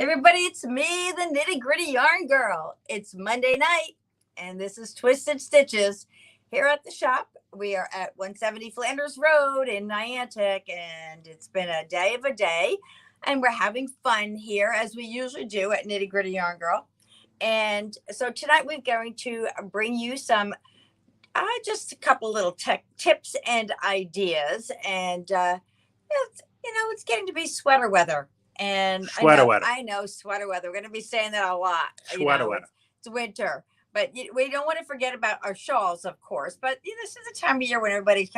everybody, it's me, the Nitty Gritty Yarn Girl. It's Monday night, and this is Twisted Stitches. Here at the shop, we are at 170 Flanders Road in Niantic, and it's been a day of a day, and we're having fun here, as we usually do at Nitty Gritty Yarn Girl. And so tonight we're going to bring you some, just a couple little tech tips and ideas, and it's getting to be sweater weather. And I know sweater weather. We're going to be saying that a lot. Sweater weather. It's winter, but we don't want to forget about our shawls, of course. But this is a time of year when everybody's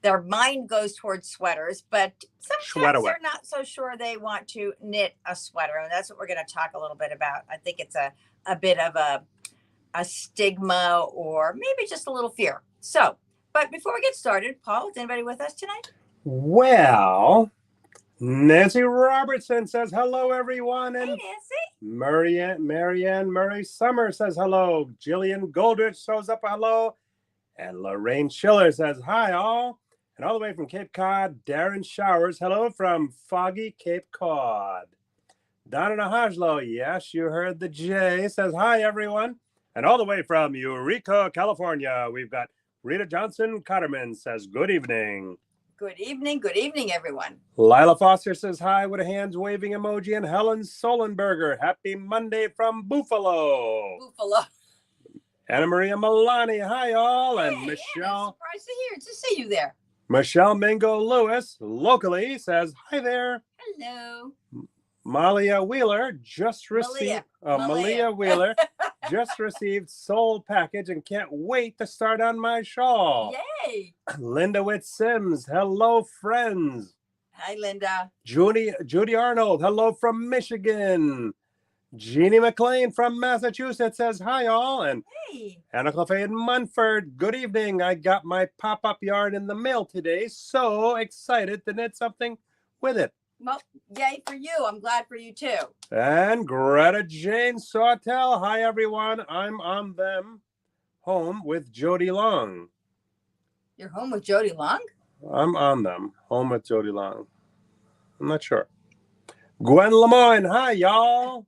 their mind goes towards sweaters. But sometimes they're not so sure they want to knit a sweater, and that's what we're going to talk a little bit about. I think it's a bit of a stigma or maybe just a little fear. So, but before we get started, Paul, is anybody with us tonight? Well, Nancy Robertson says hello, everyone. And hey, Nancy. Marianne Murray Summer says hello. Jillian Goldrich shows up a hello. And Lorraine Schiller says hi, all. And all the way from Cape Cod, Darren Showers, hello from foggy Cape Cod. Donna Nahajlo, yes, you heard the J, says hi, everyone. And all the way from Eureka, California, we've got Rita Johnson Cotterman says good evening. Good evening, everyone. Lila Foster says hi with a hands waving emoji, and Helen Solenberger, happy Monday from Buffalo. Anna Maria Milani, hi all, and Hey, Michelle. Surprised to see you there. Michelle Mingo Lewis, locally, says hi there. Hello. Malia Wheeler just received Malia Wheeler just received soul package and can't wait to start on my shawl. Yay! Linda Witt Sims, hello friends. Hi Linda. Judy Arnold, hello from Michigan. Jeannie McLean from Massachusetts says hi all, and hey. Anna Clefay in Munford, good evening. I got my pop-up yarn in the mail today, so excited to knit something with it. Well, yay for you. I'm glad for you too. And Greta Jane Sawtell. Hi, everyone. I'm on them. Home with Jody Long. You're home with Jody Long? I'm on them. Home with Jody Long. I'm not sure. Gwen Lemoyne. Hi, y'all.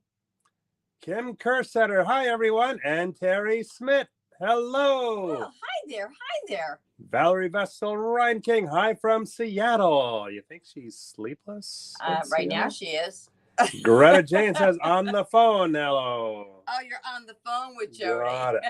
Kim Kersetter. Hi, everyone. And Terry Smith. Hello. Oh, hi there. Valerie Vestal Ryan King. Hi from Seattle. You think she's sleepless? Right now she is. Greta Jane says on the phone. Hello. Oh, you're on the phone with Jody. Got it.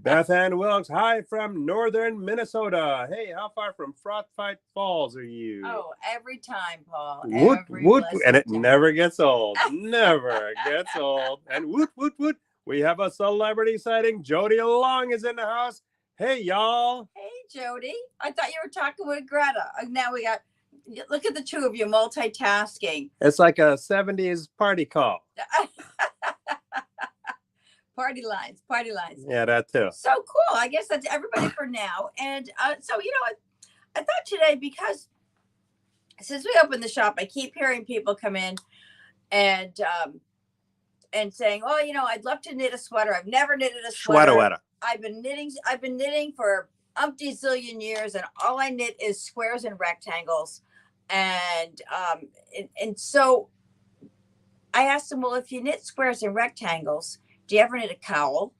Beth Ann Wilkes. Hi from northern Minnesota. Hey, how far from Frostbite Falls are you? Oh, every time, Paul. Woot, and it never gets old. Never gets old. And woot, woot, woot. We have a celebrity sighting. Jody Long is in the house. Hey, y'all. Hey, Jody. I thought you were talking with Greta. Now we got, look at the two of you multitasking. It's like a 70s party call. Party lines. Yeah, that too. So cool. I guess that's everybody for now. And so, I thought today, because since we opened the shop, I keep hearing people come in and saying, oh, I'd love to knit a sweater. I've never knitted a sweater. I've been knitting for umpty zillion years, and all I knit is squares and rectangles. And so I asked them, well, if you knit squares and rectangles, do you ever knit a cowl?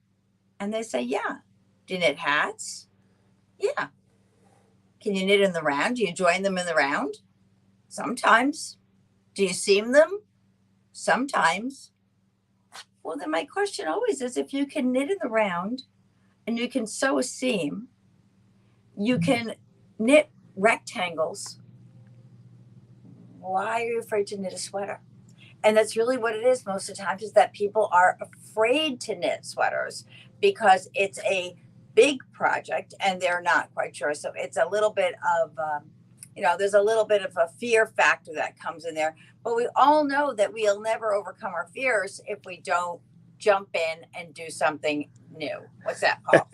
And they say, yeah. Do you knit hats? Yeah. Can you knit in the round? Do you join them in the round? Sometimes. Do you seam them? Sometimes. Well, then my question always is, if you can knit in the round and you can sew a seam, you can knit rectangles, why are you afraid to knit a sweater? And that's really what it is most of the time, is that people are afraid to knit sweaters because it's a big project and they're not quite sure. So it's a little bit of, there's a little bit of a fear factor that comes in there. But we all know that we'll never overcome our fears if we don't jump in and do something new. What's that, Paul?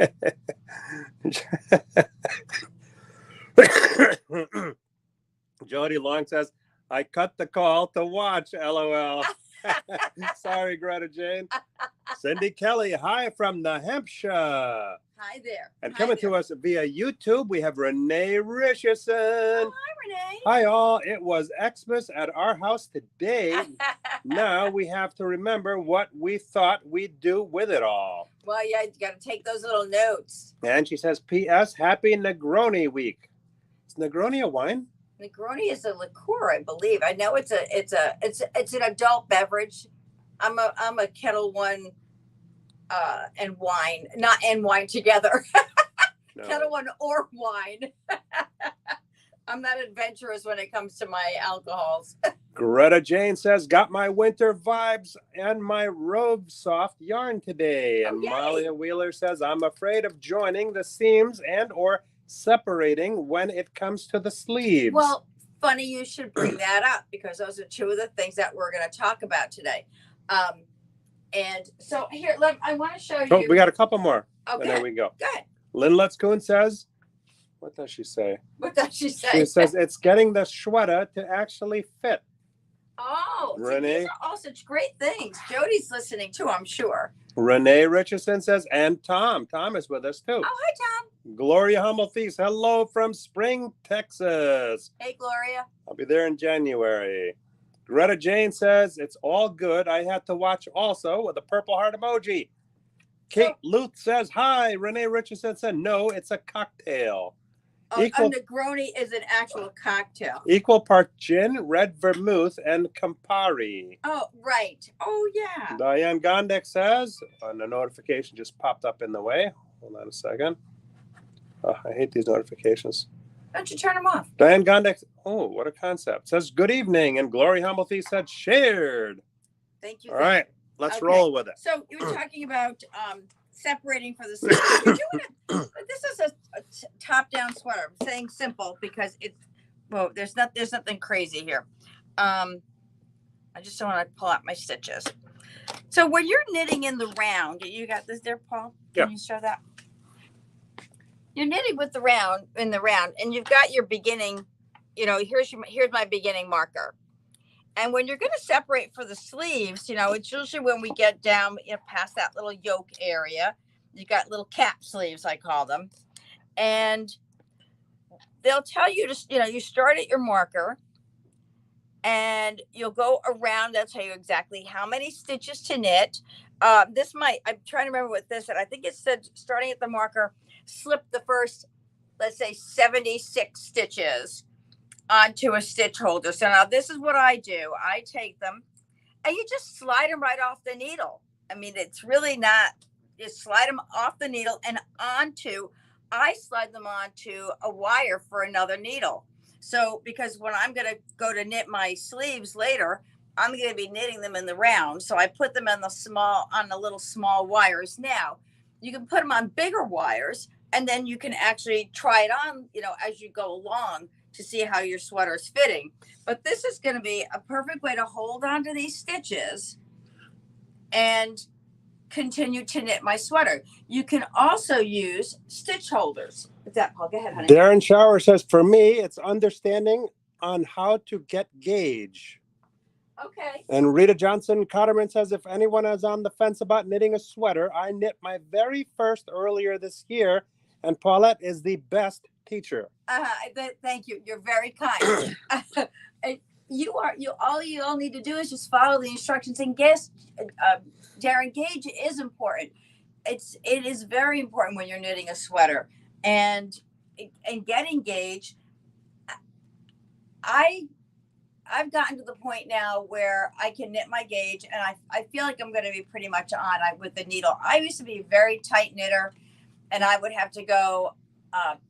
Jody Long says, I cut the call to watch, LOL. Sorry, Greta Jane. Cindy Kelly, hi from New Hampshire. Hi there. And coming to us via YouTube, we have Renee Richardson. Oh, hi, Renee. Hi, all. It was Xmas at our house today. Now we have to remember what we thought we'd do with it all. Well, yeah, you got to take those little notes. And she says, P.S. Happy Negroni Week. Is Negroni a wine? Negroni is a liqueur, I believe. I know it's an adult beverage. I'm a Kettle One and wine, not and wine together. No. Kettle One or wine. I'm not adventurous when it comes to my alcohols. Greta Jane says, got my winter vibes and my robe soft yarn today. And Molly Wheeler says, I'm afraid of joining the seams and or separating when it comes to the sleeves. Well, funny you should bring that up because those are two of the things that we're going to talk about today. And so here, I want to show you. Oh, we got a couple more. Okay. And there we go. Good. Lynn Let's Coon says, what does she say? What does she say? She says it's getting the sweater to actually fit. Oh, Renee. These are all such great things. Jody's listening too, I'm sure. Renee Richardson says, and Tom. Tom is with us too. Oh, hi, Tom. Gloria Hummel Thies, hello from Spring, Texas. Hey, Gloria. I'll be there in January. Greta Jane says, it's all good. I had to watch also with a purple heart emoji. Kate Luth says, hi. Renee Richardson said, no, it's a cocktail. A Negroni is an actual cocktail. Equal part gin, red vermouth, and Campari. Oh, right. Oh, yeah. Diane Gondek says, and the notification just popped up in the way. Hold on a second. Oh, I hate these notifications. Don't you turn them off? Diane Gondek, oh, what a concept. Says, good evening. And Glory Hummelthy said, shared. Thank you. All right, let's roll with it. So you were talking about separating for the sleeve. This is a top-down sweater. I'm saying simple because there's nothing crazy here. I just don't want to pull out my stitches. So when you're knitting in the round, you got this there, Paul? Can you show that? You're knitting with the round in the round, and you've got your beginning. Here's my beginning marker. And when you're going to separate for the sleeves, it's usually when we get down, past that little yoke area. You got little cap sleeves, I call them. And they'll tell you to, you start at your marker and you'll go around. They'll tell you exactly how many stitches to knit. I'm trying to remember what this said. I think it said starting at the marker, slip the first, let's say 76 stitches onto a stitch holder. So now this is what I do. I take them and you just slide them right off the needle. I mean, it's really not, just slide them off the needle and I slide them onto a wire for another needle. So, because when I'm going to go to knit my sleeves later, I'm going to be knitting them in the round. So I put them on the little small wires. Now you can put them on bigger wires and then you can actually try it on, as you go along, to see how your sweater is fitting. But this is going to be a perfect way to hold on to these stitches and continue to knit my sweater. You can also use stitch holders. What's that, Paul? Go ahead, honey. Darren Shower says, for me, it's understanding on how to get gauge. Okay. And Rita Johnson Cotterman says, if anyone is on the fence about knitting a sweater, I knit my very first earlier this year, and Paulette is the best teacher. Thank you. You're very kind. All you need to do is just follow the instructions and guess. Darren, gauge is important. It is very important when you're knitting a sweater and getting gauge. I've gotten to the point now where I can knit my gauge and I feel like I'm going to be pretty much on with the needle. I used to be a very tight knitter and I would have to go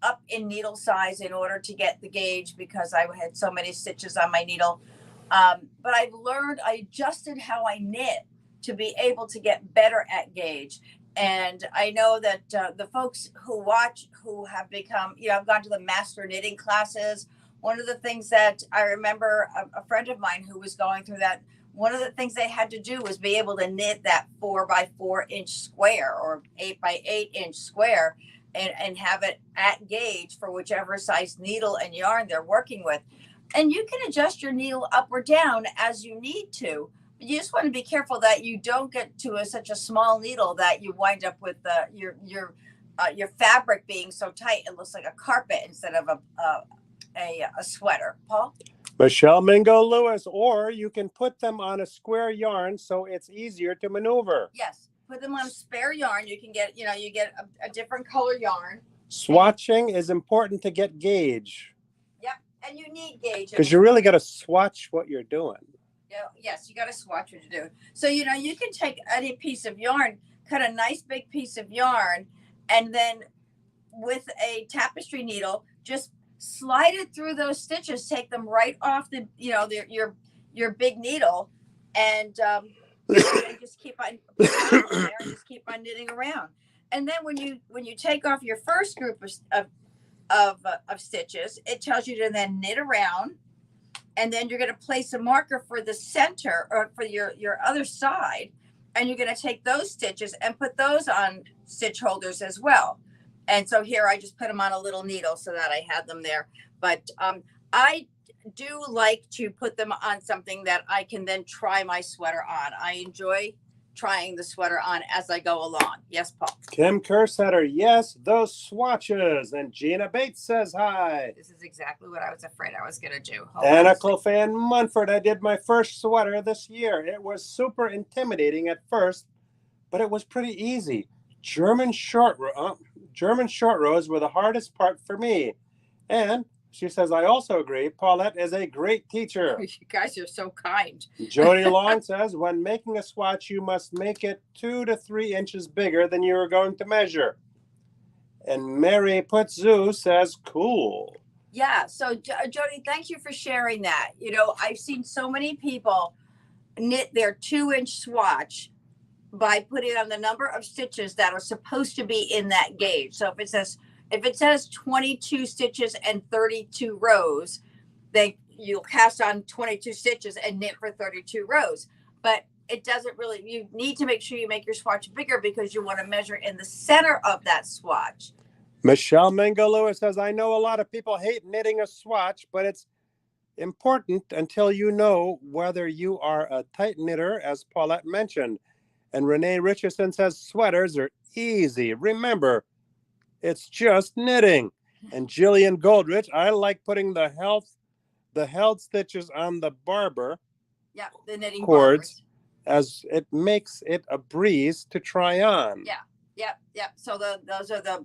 up in needle size in order to get the gauge because I had so many stitches on my needle. But I adjusted how I knit to be able to get better at gauge. And I know that the folks who have become, I've gone to the master knitting classes. One of the things that I remember a friend of mine who was going through that, one of the things they had to do was be able to knit that 4x4 inch square or 8x8 inch square and have it at gauge for whichever size needle and yarn they're working with. And you can adjust your needle up or down as you need to. But you just want to be careful that you don't get to such a small needle that you wind up with your fabric being so tight it looks like a carpet instead of a sweater. Paul? Michelle Mingo Lewis, or you can put them on a square yarn so it's easier to maneuver. Yes, put them on a spare yarn. You can get, you get a different color yarn. Swatching is important to get gauge. Yep, and you need gauge. Because you really got to swatch what you're doing. Yeah, yes, you got to swatch what you're doing. So, you can take any piece of yarn, cut a nice big piece of yarn, and then with a tapestry needle, just slide it through those stitches, take them right off the, your big needle, and just keep on there, just keep on knitting around. And then when you take off your first group of stitches, it tells you to then knit around. And then you're going to place a marker for the center or for your other side. And you're going to take those stitches and put those on stitch holders as well. And so here I just put them on a little needle so that I had them there. But I do like to put them on something that I can then try my sweater on. I enjoy trying the sweater on as I go along. Yes, Paul. Kim Kersetter, yes, those swatches. And Gina Bates says hi. This is exactly what I was afraid I was going to do. Anna Clofan Munford, I did my first sweater this year. It was super intimidating at first, but it was pretty easy. German short rows were the hardest part for me. And she says, I also agree. Paulette is a great teacher. You guys are so kind. Jody Long says, when making a swatch, you must make it 2 to 3 inches bigger than you are going to measure. And Mary Putzu says, cool. Yeah. So, Jody, thank you for sharing that. I've seen so many people knit their 2-inch swatch by putting on the number of stitches that are supposed to be in that gauge. So if it says 22 stitches and 32 rows, you'll cast on 22 stitches and knit for 32 rows. But it doesn't really, you need to make sure you make your swatch bigger because you want to measure in the center of that swatch. Michelle Mingo Lewis says, I know a lot of people hate knitting a swatch, but it's important until you know whether you are a tight knitter, as Paulette mentioned. And Renee Richardson says, sweaters are easy. Remember, it's just knitting. And Jillian Goldrich, I like putting the held stitches on the barber the knitting cords barbers. As it makes it a breeze to try on. Yep. So those are the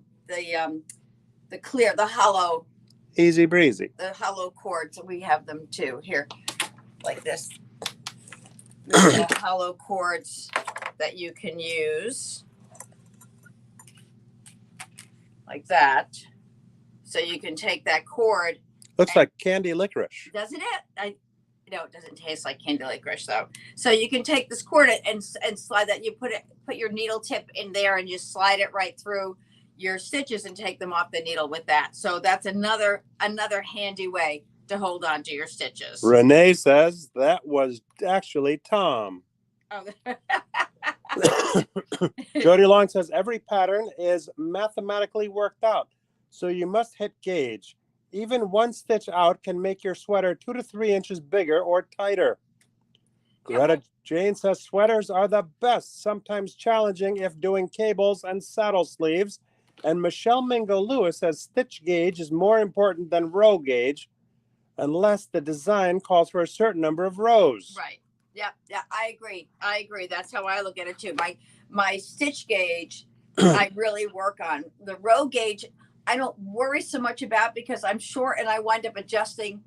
clear, the hollow. Easy breezy. The hollow cords, we have them too. Here, like this. These are hollow cords that you can use. Like that. So you can take that cord. Looks like candy licorice. Doesn't it? No, it doesn't taste like candy licorice though. So you can take this cord and slide that. You put your needle tip in there and just slide it right through your stitches and take them off the needle with that. So that's another handy way to hold on to your stitches. Renee says that was actually Tom. Oh. Jody Long says every pattern is mathematically worked out, so you must hit gauge. Even one stitch out can make your sweater 2 to 3 inches bigger or tighter. Greta Jane says sweaters are the best, sometimes challenging if doing cables and saddle sleeves. And Michelle Mingo Lewis says stitch gauge is more important than row gauge unless the design calls for a certain number of rows. Right. Yeah, I agree. That's how I look at it too. My stitch gauge, I really work on. The row gauge, I don't worry so much about because I'm short and I wind up adjusting,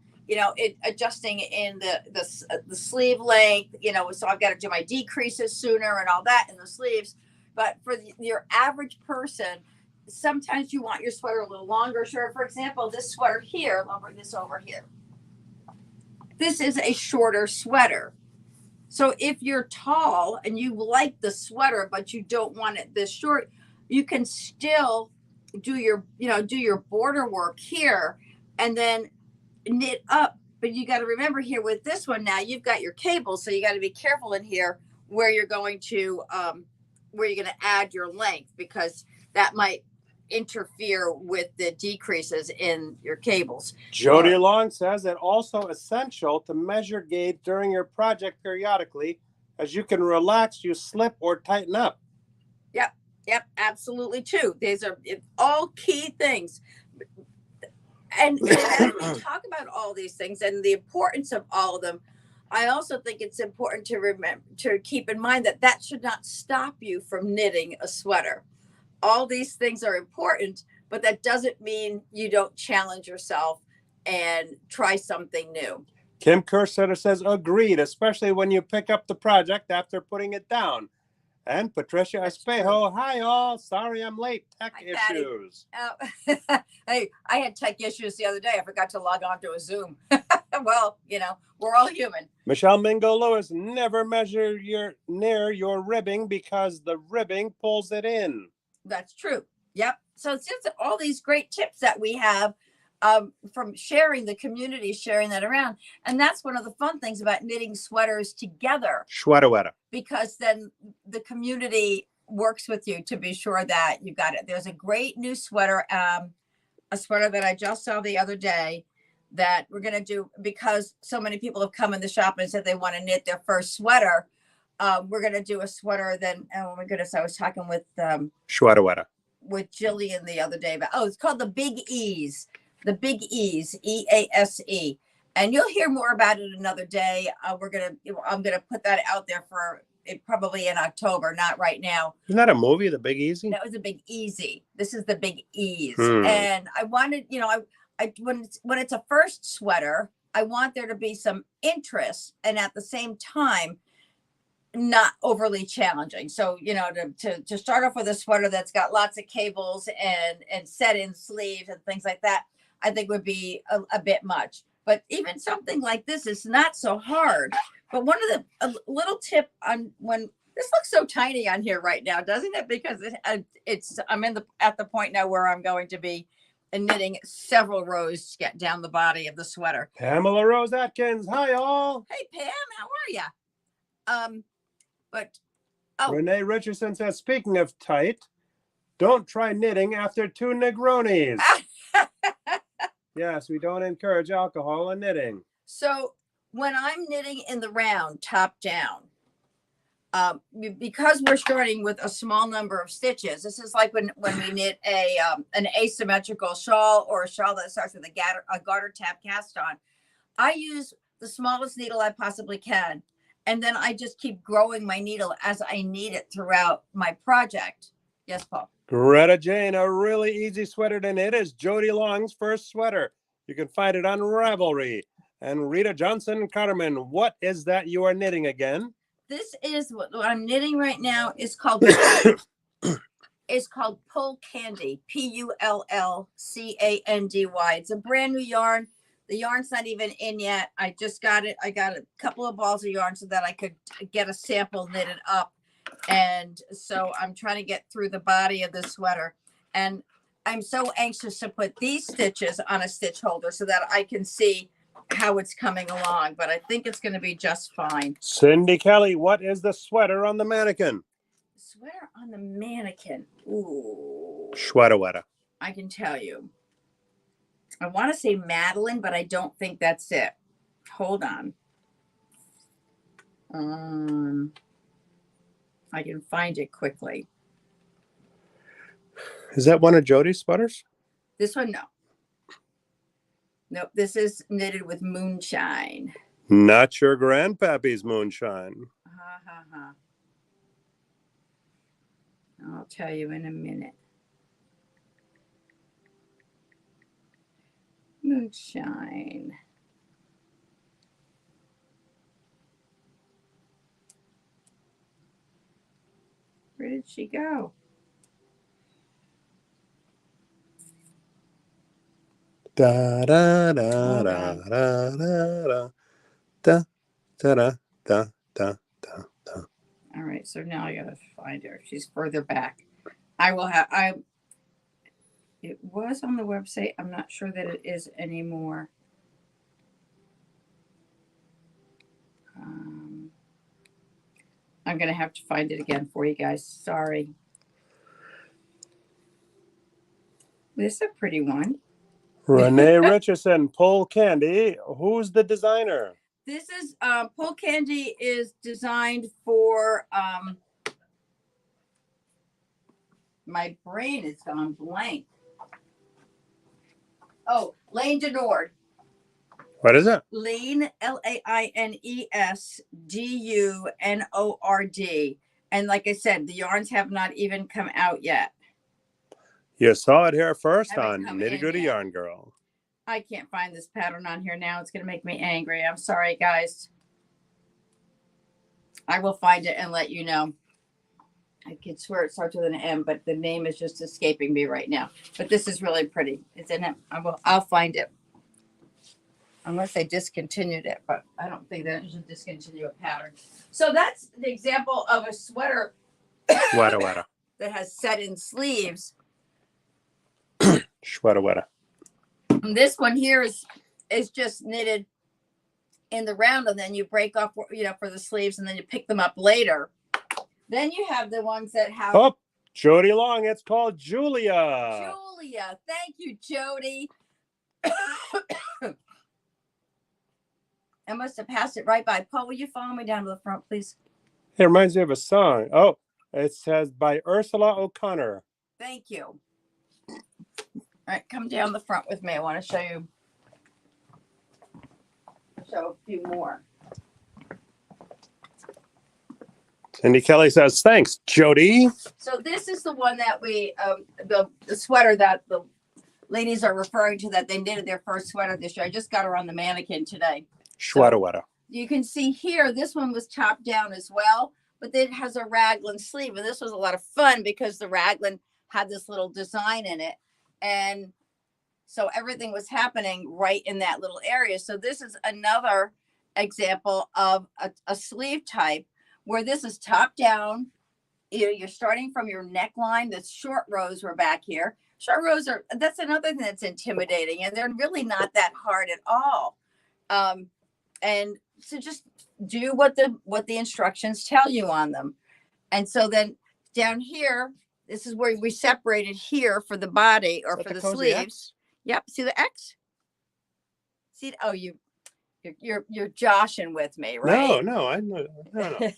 adjusting in the sleeve length, so I've got to do my decreases sooner and all that in the sleeves. But for your average person, sometimes you want your sweater a little longer. Sure. For example, this sweater here, I'll bring this over here. This is a shorter sweater. So if you're tall and you like the sweater, but you don't want it this short, you can still do your border work here and then knit up. But you got to remember here with this one now, you've got your cable. So you got to be careful in here where you're going to add your length because that might interfere with the decreases in your cables. Jody Long says it also essential to measure gauge during your project periodically. As you can relax, you slip or tighten up. Yep, absolutely too. These are all key things. and as we talk about all these things and the importance of all of them, I also think it's important to remember to keep in mind that that should not stop you from knitting a sweater. All these things are important, but that doesn't mean you don't challenge yourself and try something new. Kim Kersetter says, agreed, especially when you pick up the project after putting it down. And Patricia Espejo, hi all. Sorry I'm late. Tech issues. Hey, I had tech issues the other day. I forgot to log on to a Zoom. Well, you know, we're all human. Michelle Mingo Lewis, never measure near your ribbing because the ribbing pulls it in. That's true. Yep. So it's just all these great tips that we have from sharing, the community sharing that around. And that's one of the fun things about knitting sweaters together. Sweater. Because then the community works with you to be sure that you got it. There's a great new sweater, a sweater that I just saw the other day that we're going to do because so many people have come in the shop and said they want to knit their first sweater. We're going to do a sweater then. Oh my goodness. I was talking with with Jillian the other day about, it's called the Big Ease. The Big Ease, EASE, and you'll hear more about it another day. I'm gonna put that out there for it probably in October, not right now. Isn't that a movie, The Big Easy? That was a Big Easy. This is the Big Ease, and I wanted, when it's a first sweater, I want there to be some interest, and at the same time, not overly challenging. So, to start off with a sweater that's got lots of cables and set-in sleeves and things like that, I think would be a bit much. But even something like this is not so hard. But one of a little tip on when this looks so tiny on here right now, doesn't it? Because I'm at the point now where I'm going to be knitting several rows to get down the body of the sweater. Pamela Rose Atkins, hi all. Hey Pam, how are you? Renee Richardson says, speaking of tight, don't try knitting after 2 Negronis. Yes, we don't encourage alcohol in knitting. So when I'm knitting in the round, top down, because we're starting with a small number of stitches, this is like when we knit an asymmetrical shawl or a shawl that starts with a garter tab cast on. I use the smallest needle I possibly can, and then I just keep growing my needle as I need it throughout my project. Yes, Paul. Greta Jane, a really easy sweater to knit is Jody Long's first sweater. You can find it on Ravelry. And Rita Johnson Carmen, what is that you are knitting again? This is what I'm knitting right now. It's called Pull Candy, PULLCANDY. It's a brand new yarn. The yarn's not even in yet. I just got it. I got a couple of balls of yarn so that I could get a sample knitted up. And so I'm trying to get through the body of the sweater. And I'm so anxious to put these stitches on a stitch holder so that I can see how it's coming along. But I think it's going to be just fine. Cindy Kelly, what is the sweater on the mannequin? Sweater on the mannequin. Ooh. Sweater. I can tell you. I want to say Madeline, but I don't think that's it. Hold on. I can find it quickly. Is that one of Jody's sweaters? This one, no. Nope, this is knitted with moonshine. Not your grandpappy's moonshine. I'll tell you in a minute. Moonshine. Where did she go? Da da da da da da da da da da da. All right, so now I gotta find her. She's further back. It was on the website. I'm not sure that it is anymore. I'm gonna have to find it again for you guys. Sorry. This is a pretty one. Renee Richardson, Pull Candy. Who's the designer? This is Pull Candy is designed for my brain has gone blank. Oh, Lane Denord. What is it? Lane, LAINESDUNORD. And like I said, the yarns have not even come out yet. You saw it here first Haven't on come Nitty in Gritty yet. Yarn Girl. I can't find this pattern on here now. It's going to make me angry. I'm sorry, guys. I will find it and let you know. I could swear it starts with an M, but the name is just escaping me right now. But this is really pretty. It's in it. I'll find it. Unless they discontinued it, but I don't think that should discontinue a pattern. So that's the example of a sweater Weta. that has set-in sleeves. Weta. And this one here is just knitted in the round, and then you break off, you know, for the sleeves, and then you pick them up later. Then you have the ones that have. Oh, Jody Long. It's called Julia. Julia, thank you, Jody. I must have passed it right by. Paul, will you follow me down to the front, please? It reminds me of a song. Oh, it says by Ursula O'Connor. Thank you. All right, come down the front with me. I want to show a few more. Cindy Kelly says, thanks, Jody. So this is the one that we, the sweater that the ladies are referring to, that they knitted their first sweater this year. I just got her on the mannequin today. Weta. You can see here, this one was chopped down as well, but it has a raglan sleeve. And this was a lot of fun because the raglan had this little design in it. And so everything was happening right in that little area. So this is another example of a sleeve type where this is top down. You know, you're starting from your neckline. The short rows were back here. Short rows that's another thing that's intimidating, and they're really not that hard at all. And so just do what the instructions tell you on them. And so then down here, this is where we separated here for the body or for the sleeves. X? Yep. See the X? See? Oh, you're joshing with me, right? No, I know. No.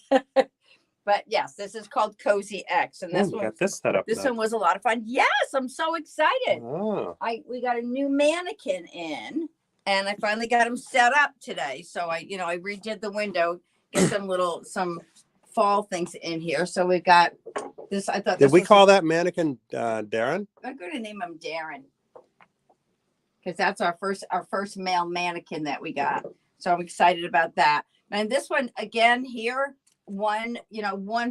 But yes, this is called Cozy X, and this one, got this set up. this one was a lot of fun. Yes, I'm so excited. Oh. We got a new mannequin in, and I finally got him set up today. So I redid the window, get some fall things in here. So we got this. I thought. Did we call that mannequin Darren? I'm going to name him Darren because that's our first male mannequin that we got. So I'm excited about that. And this one again here, one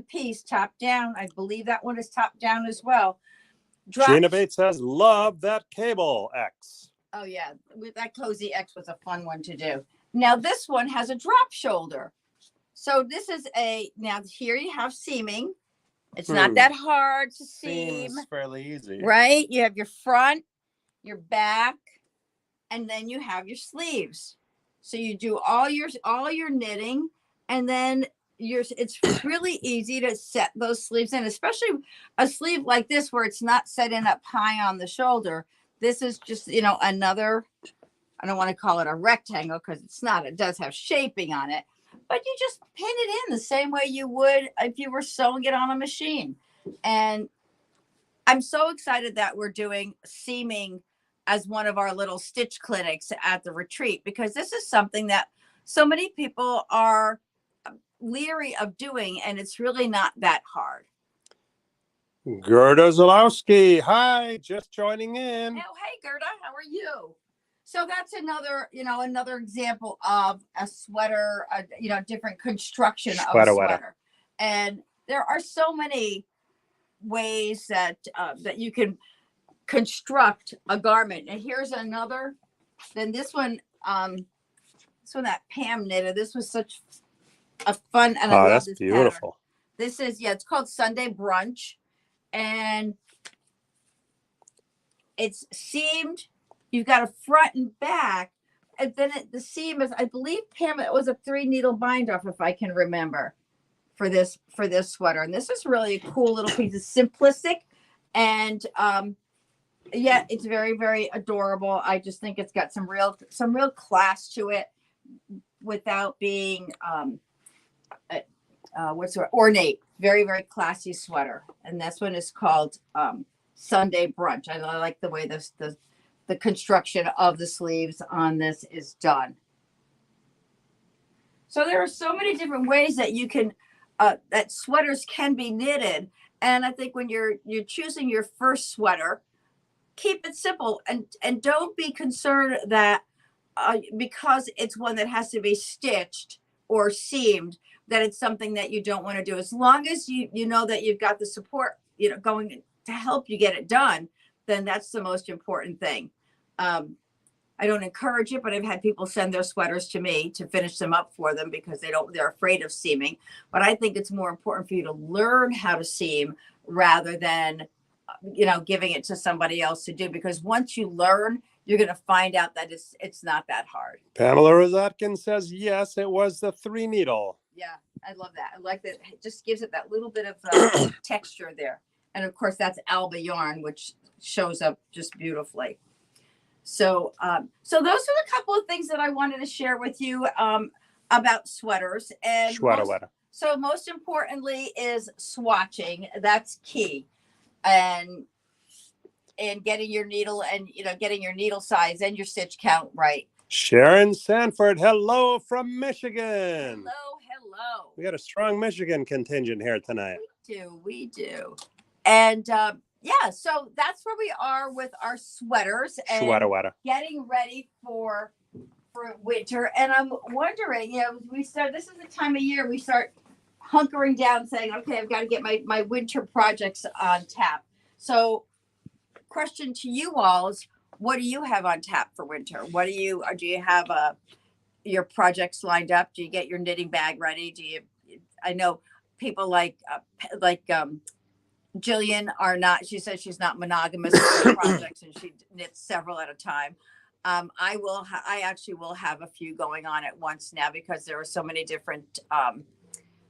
piece top down. I believe that one is top down as well. Gina Bates says, love that cable X. Oh yeah, with that Cozy X was a fun one to do. Now this one has a drop shoulder. So this is now here you have seaming. It's not that hard to seam. Seems fairly easy. Right? You have your front, your back, and then you have your sleeves. So you do all your knitting, and then it's really easy to set those sleeves in, especially a sleeve like this where it's not set in up high on the shoulder. This is just, another, I don't want to call it a rectangle because it's not. It does have shaping on it, but you just pin it in the same way you would if you were sewing it on a machine. And I'm so excited that we're doing seaming as one of our little stitch clinics at the retreat, because this is something that so many people are leery of doing, and it's really not that hard. Gerda Zalowski, hi, just joining in. Oh, hey Gerda, how are you? So that's another example of a sweater, different construction of a sweater. And there are so many ways that you can construct a garment. And here's another. Then this one that Pam knitted. This was such a fun, and I love that's this beautiful. Pattern. This is it's called Sunday Brunch, and it's seamed. You've got a front and back, and then the seam is, I believe, Pam, it was a 3-needle bind off, if I can remember, for this sweater. And this is really a cool little piece. It's simplistic, and it's very, very adorable. I just think it's got some real class to it without being ornate. Very, very classy sweater. And this one is called Sunday Brunch. I like the way the the construction of the sleeves on this is done. So there are so many different ways that you can, that sweaters can be knitted. And I think when you're choosing your first sweater, keep it simple and don't be concerned that because it's one that has to be stitched or seamed, that it's something that you don't want to do. As long as you know that you've got the support, going to help you get it done, then that's the most important thing. I don't encourage it, but I've had people send their sweaters to me to finish them up for them because they're afraid of seaming. But I think it's more important for you to learn how to seam rather than, giving it to somebody else to do, because once you learn, you're going to find out that it's not that hard. Pamela Rozatkin says, yes, it was the 3 needle. Yeah, I love that. I like that. It just gives it that little bit of texture there. And of course, that's Alba yarn, which shows up just beautifully. So those are a couple of things that I wanted to share with you about sweaters. And so most importantly is swatching. That's key. And getting your needle and, getting your needle size and your stitch count right. Sharon Sanford, hello from Michigan. Hello. We got a strong Michigan contingent here tonight. We do. And yeah, so that's where we are with our sweaters and getting ready for winter. And I'm wondering, this is the time of year we start hunkering down saying, okay, I've got to get my winter projects on tap. So question to you all is, what do you have on tap for winter? Do you have your projects lined up? Do you get your knitting bag ready? I know people like Jillian are not, she says she's not monogamous with her projects and she knits several at a time. I actually will have a few going on at once now because there are so many different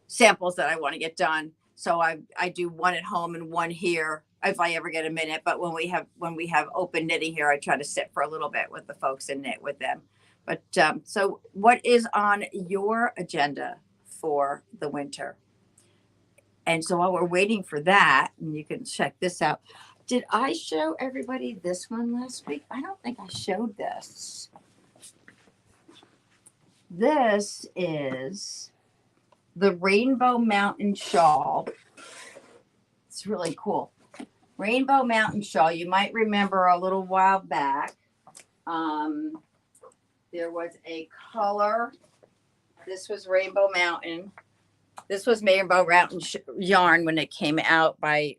samples that I want to get done. So I do one at home and one here if I ever get a minute. But when we have open knitting here, I try to sit for a little bit with the folks and knit with them. But so what is on your agenda for the winter? And so while we're waiting for that, and you can check this out. Did I show everybody this one last week? I don't think I showed this. This is the Rainbow Mountain Shawl. It's really cool. Rainbow Mountain Shawl. You might remember a little while back, there was a color. This was Rainbow Mountain. This was Rainbow Mountain yarn when it came out by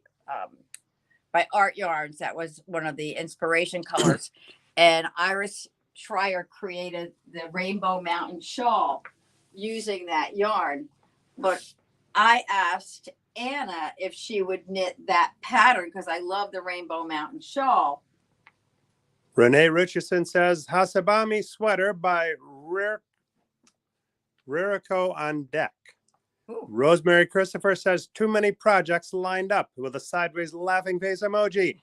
Art Yarns. That was one of the inspiration colors. And Iris Schreier created the Rainbow Mountain Shawl using that yarn. But I asked Anna if she would knit that pattern because I love the Rainbow Mountain Shawl. Renee Richardson says, Hasabami sweater by Ririco on deck. Ooh. Rosemary Christopher says, too many projects lined up with a sideways laughing face emoji.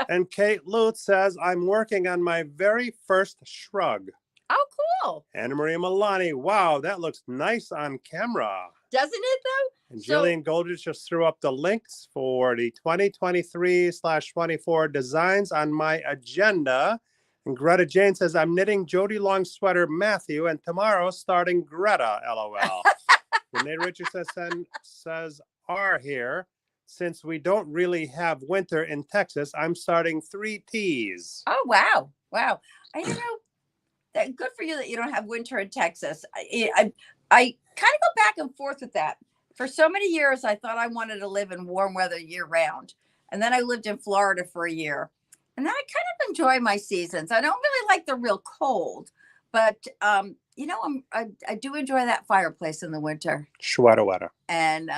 And Kate Lutz says, I'm working on my very first shrug. Oh, cool. Anna Maria Milani, wow, that looks nice on camera. Doesn't it, though? And Jillian Goldrich just threw up the links for the 2023/24 designs on my agenda. And Greta Jane says, I'm knitting Jody Long sweater Matthew, and tomorrow starting Greta, LOL. Renee Richardson says, are here. Since we don't really have winter in Texas, I'm starting 3 T's. Oh, wow. Wow. Good for you that you don't have winter in Texas. I kind of go back and forth with that. For so many years, I thought I wanted to live in warm weather year round. And then I lived in Florida for a year. And then I kind of enjoy my seasons. I don't really like the real cold, but I do enjoy that fireplace in the winter. Shwada. And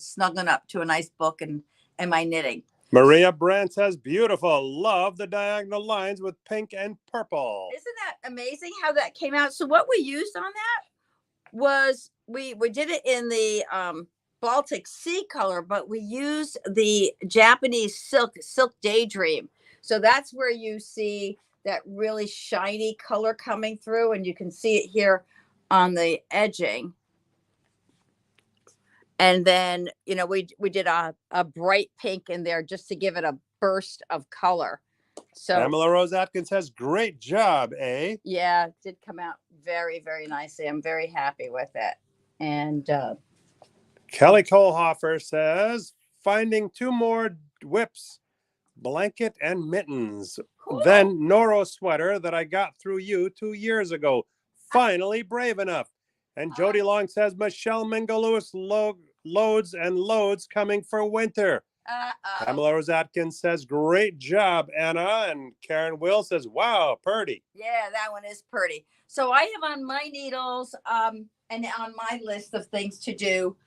snuggling up to a nice book and my knitting. Maria Brandt says, beautiful. Love the diagonal lines with pink and purple. Isn't that amazing how that came out? So what we used on that was we did it in the Baltic Sea color, but we used the Japanese silk Daydream. So that's where you see that really shiny color coming through, and you can see it here on the edging. And then, we did a bright pink in there just to give it a burst of color. So Pamela Rose Atkins says, great job, eh? yeah, it did come out very, very nicely. I'm very happy with it. And Kelly Kohlhofer says, finding 2 more whips, blanket and mittens. cool. Then Noro sweater that I got through you 2 years ago. Finally brave enough. And Jody Long says, Michelle Mingo Lewis loads and loads coming for winter. Pamela Rose Atkins says, great job, Anna. And Karen Will says, wow, Purdy. Yeah, that one is pretty. So I have on my needles and on my list of things to do.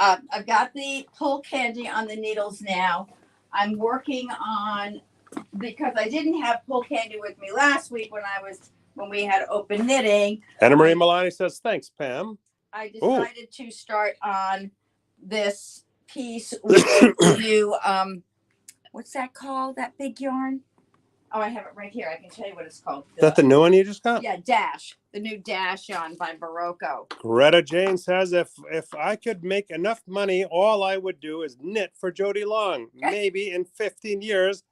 I've got the pull candy on the needles now. I'm working on, because I didn't have pull candy with me last week when we had open knitting. Anna Marie Milani says, thanks, Pam. I decided to start on this piece with you. What's that called? That big yarn? Oh, I have it right here. I can tell you what it's called. Is that the new one you just got? Yeah, Dash. The new Dash yarn by Barocco. Greta Jane says, if I could make enough money, all I would do is knit for Jody Long. Maybe in 15 years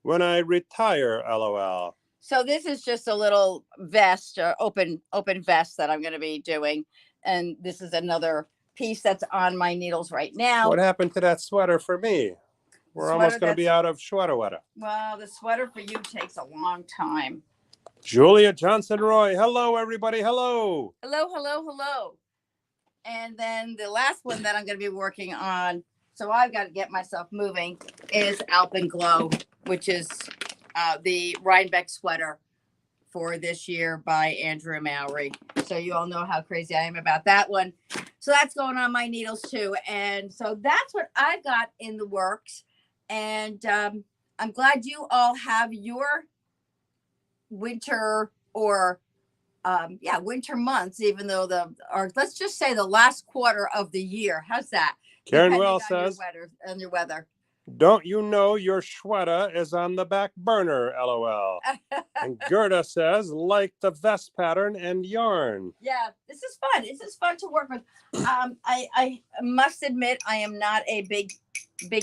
when I retire, LOL. So this is just a little vest, or open vest that I'm going to be doing. And this is another piece that's on my needles right now. What happened to that sweater for me? We're almost going to be out of sweater weather. Well, the sweater for you takes a long time. Julia Johnson Roy. Hello, everybody. Hello. Hello, hello, hello. And then the last one that I'm going to be working on, so I've got to get myself moving, is Alpenglow, which is the Rhinebeck sweater for this year by Andrew Mowry. So you all know how crazy I am about that one. So that's going on my needles too. And so that's what I've got in the works. And I'm glad you all have your winter or winter months, even though let's just say the last quarter of the year. How's that? Karen Well says, on your weather. Don't you know your sweater is on the back burner, LOL. And Gerda says, like the vest pattern and yarn. Yeah, this is fun. This is fun to work with. I must admit, I am not a big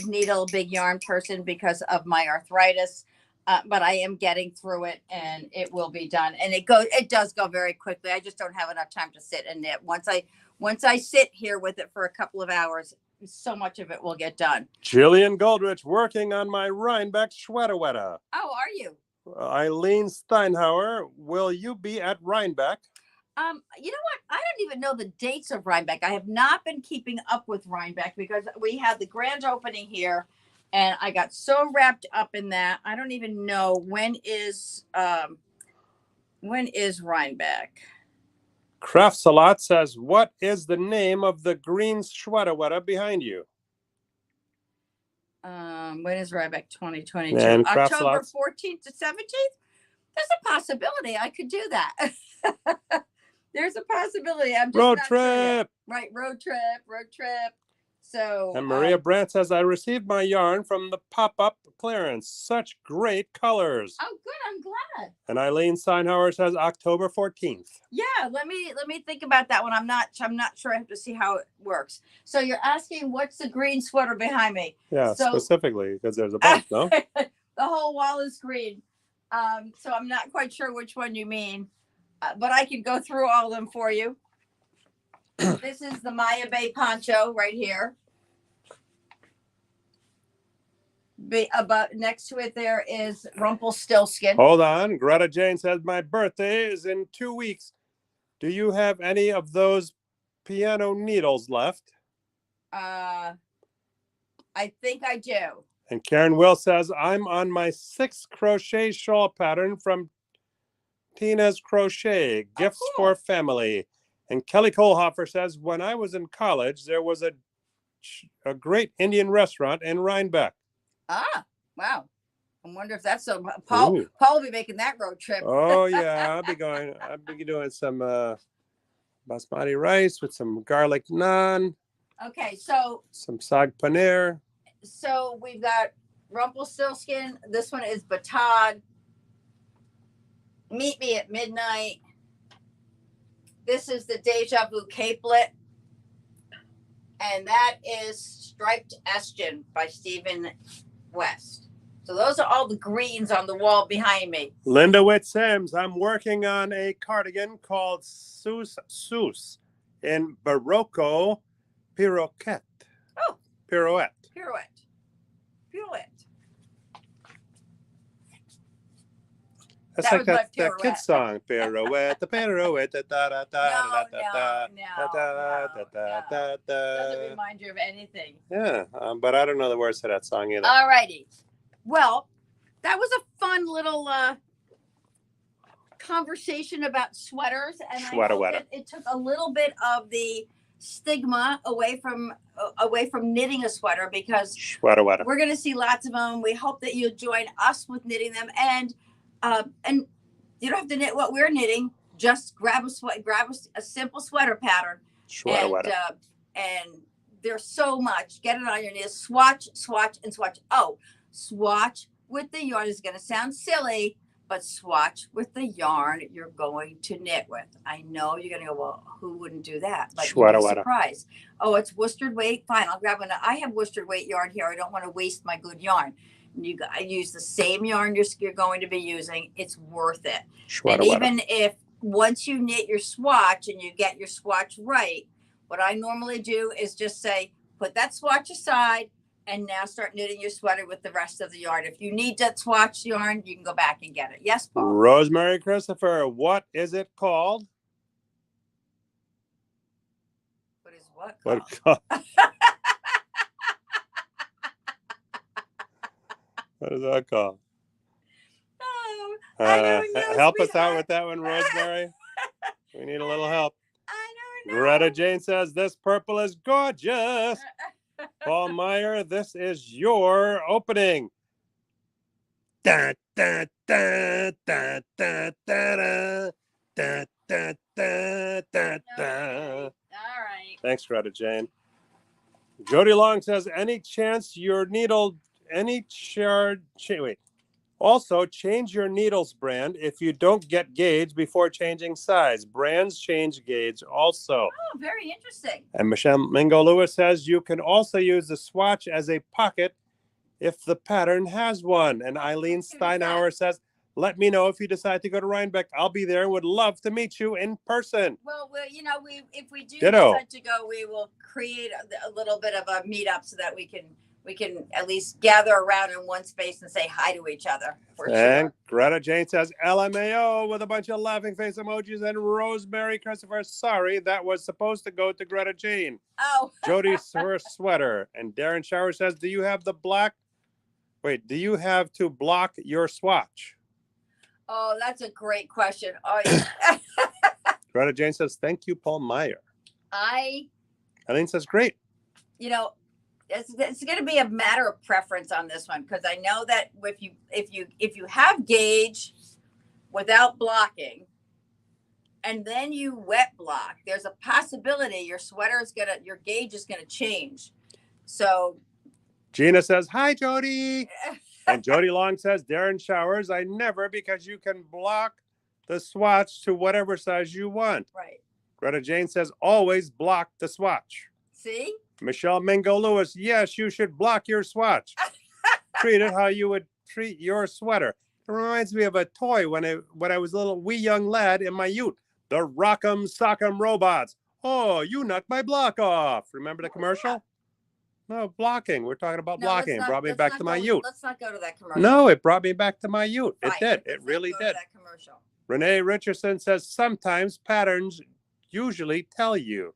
needle, big yarn person because of my arthritis. But I am getting through it, and it will be done. And it does go very quickly. I just don't have enough time to sit and knit. Once I sit here with it for a couple of hours, so much of it will get done. Jillian Goldrich working on my Rhinebeck sweater wetter. Oh, are you? Eileen Steinhauer, will you be at Rhinebeck? You know what? I don't even know the dates of Rhinebeck. I have not been keeping up with Rhinebeck because we had the grand opening here. And I got so wrapped up in that. I don't even know when is Rhinebeck. Craft Salat says, what is the name of the green sweater wetter behind you? When is Rhinebeck 2022? And October 14th to 17th? There's a possibility I could do that. There's a possibility. I'm just road not trip. Sure right, road trip. So, and Maria Brandt says, I received my yarn from the pop-up clearance. Such great colors. Oh, good. I'm glad. And Eileen Steinhauer says October 14th. Yeah, let me think about that one. I'm not sure. I have to see how it works. So you're asking what's the green sweater behind me? Yeah, specifically because there's a bunch, no? The whole wall is green. So I'm not quite sure which one you mean, but I can go through all of them for you. This is the Maya Bay poncho right here. About next to it, there is Rumpelstiltskin. Hold on. Greta Jane says, my birthday is in 2 weeks. Do you have any of those piano needles left? I think I do. And Karen Will says, I'm on my 6th crochet shawl pattern from Tina's Crochet. Gifts for family. And Kelly Kohlhofer says, when I was in college, there was a great Indian restaurant in Rhinebeck. Ah, wow. I wonder if that's so. Paul will be making that road trip. Oh, yeah. I'll be doing some basmati rice with some garlic naan. Okay, so. Some sag paneer. So we've got Rumpelstiltskin. This one is Batad. Meet Me at Midnight. This is the Deja Vu Capelet. And that is Striped Esgin by Stephen West. So those are all the greens on the wall behind me. Linda Witt Sims, I'm working on a cardigan called Sus in Barocco Pirouette. Oh. Pirouette. Pirouette. That's like that kid song. Pirouette, the pirouette, da da da da da da. Doesn't remind you of anything. Yeah, but I don't know the words to that song either. All righty. Well, that was a fun little conversation about sweaters, and I hope that it took a little bit of the stigma away from knitting a sweater, because we're going to see lots of them. We hope that you'll join us with knitting them, and you don't have to knit what we're knitting. Just grab a simple sweater pattern, and there's so much. Get it on your knees. Swatch, and swatch. Oh, swatch with the yarn is going to sound silly, but swatch with the yarn you're going to knit with. I know you're going to go, well, who wouldn't do that? But you'd be surprised. Oh, it's worsted weight. Fine, I'll grab one. I have worsted weight yarn here. I don't want to waste my good yarn. I use the same yarn you're going to be using. It's worth it. And even if once you knit your swatch and you get your swatch right, what I normally do is just say, put that swatch aside and now start knitting your sweater with the rest of the yarn. If you need that swatch yarn, you can go back and get it. Yes, Paul? Rosemary Christopher, what is it called? What is what called? What is that called? Oh, I don't know. Help us out with that one, Rosemary. We need a little help. I don't know. Greta Jane says, this purple is gorgeous. Paul Meyer, this is your opening. Da, da, da, da, da, da, da, da, da, da, da. All right. Thanks, Greta Jane. Jody Long says, any chance your needle, also change your needles brand if you don't get gauge before changing size. Brands change gauge also. Oh, very interesting. And Michelle Mingo Lewis says you can also use the swatch as a pocket if the pattern has one. And Eileen Steinauer says, let me know if you decide to go to Rhinebeck. I'll be there and would love to meet you in person. Well, if we do decide to go, we will create a little bit of a meetup so that we can at least gather around in one space and say hi to each other. And Greta Jane says LMAO with a bunch of laughing face emojis. And Rosemary Christopher, sorry, that was supposed to go to Greta Jane. Oh. Jody's her sweater. And Darren Shower says, do you have to block your swatch? Oh, that's a great question. Oh, yeah. Greta Jane says, thank you, Paul Meyer. Eileen says, great. It's going to be a matter of preference on this one, because I know that if you have gauge without blocking and then you wet block, there's a possibility your gauge is going to change. So Gina says, hi, Jody. And Jody Long says, Darren Showers, I never, because you can block the swatch to whatever size you want. Right. Greta Jane says, always block the swatch. See? Michelle Mingo Lewis, yes, you should block your swatch. Treat it how you would treat your sweater. It reminds me of a toy when I was a little wee young lad in my youth. The Rock'em Sock'em Robots. Oh, you knocked my block off. Remember the commercial? No, blocking. We're talking about blocking. It brought me back to my youth. Let's not go to that commercial. No, it brought me back to my youth. It did. It really did. That commercial. Renee Richardson says, sometimes patterns usually tell you.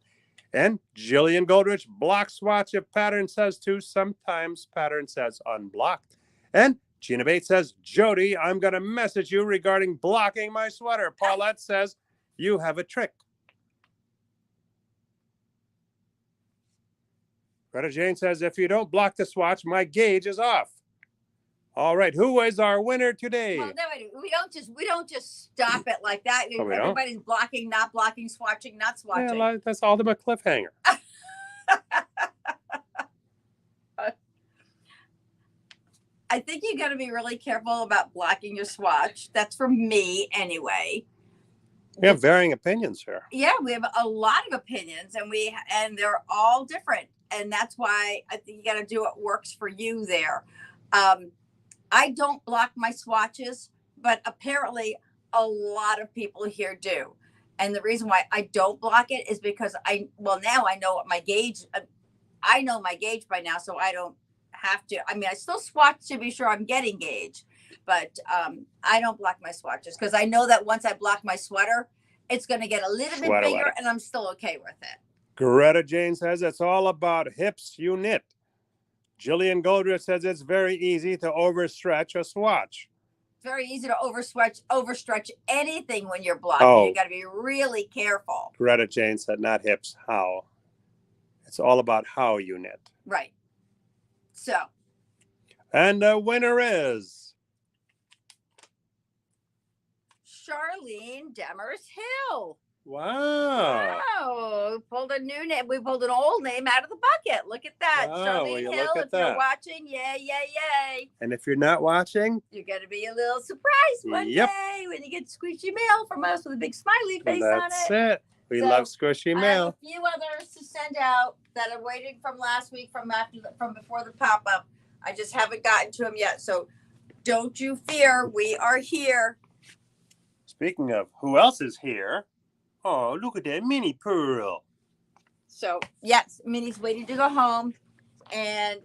And Jillian Goldrich, block swatch if pattern says to, sometimes pattern says unblocked. And Gina Bates says, Jody, I'm going to message you regarding blocking my sweater. Paulette says, you have a trick. Greta Jane says, if you don't block the swatch, my gauge is off. All right, who is our winner today? Well, no, we don't just stop it like that. Oh, everybody's blocking, not blocking, swatching, not swatching. Yeah, that's ultimate cliffhanger. I think you got to be really careful about blocking your swatch. That's for me anyway. We have varying opinions here. Yeah, we have a lot of opinions, and they're all different, and that's why I think you got to do what works for you there. I don't block my swatches, but apparently a lot of people here do. And the reason why I don't block it is because now I know what my gauge, I know my gauge by now, so I don't have to. I mean, I still swatch to be sure I'm getting gauge, but I don't block my swatches because I know that once I block my sweater, it's going to get a little bit bigger and I'm still okay with it. Greta Jane says it's all about hips you knit. Jillian Goldrich says it's very easy to overstretch a swatch. Very easy to overstretch anything when you're blocking. Oh. You got to be really careful. Greta Jane said not hips, how. It's all about how you knit. Right. So. And the winner is Charlene Demers Hill. Wow. Wow. We pulled a new name. We pulled an old name out of the bucket. Look at that. Wow, Charlene Hill. If you're watching, yay, yay, yay. And if you're not watching, you're going to be a little surprised one day when you get squishy mail from us with a big smiley face on it. That's it. We love squishy mail. I have a few others to send out that are waiting from last week, from before the pop-up. I just haven't gotten to them yet. So don't you fear. We are here. Speaking of who else is here. Oh, look at that mini pearl. So, yes, Minnie's waiting to go home. And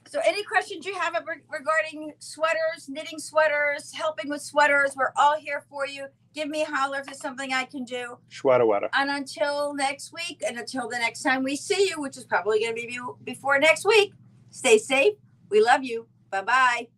so any questions you have regarding sweaters, knitting sweaters, helping with sweaters, we're all here for you. Give me a holler if there's something I can do. Sweater. And until next week, and until the next time we see you, which is probably going to be before next week, stay safe. We love you. Bye-bye.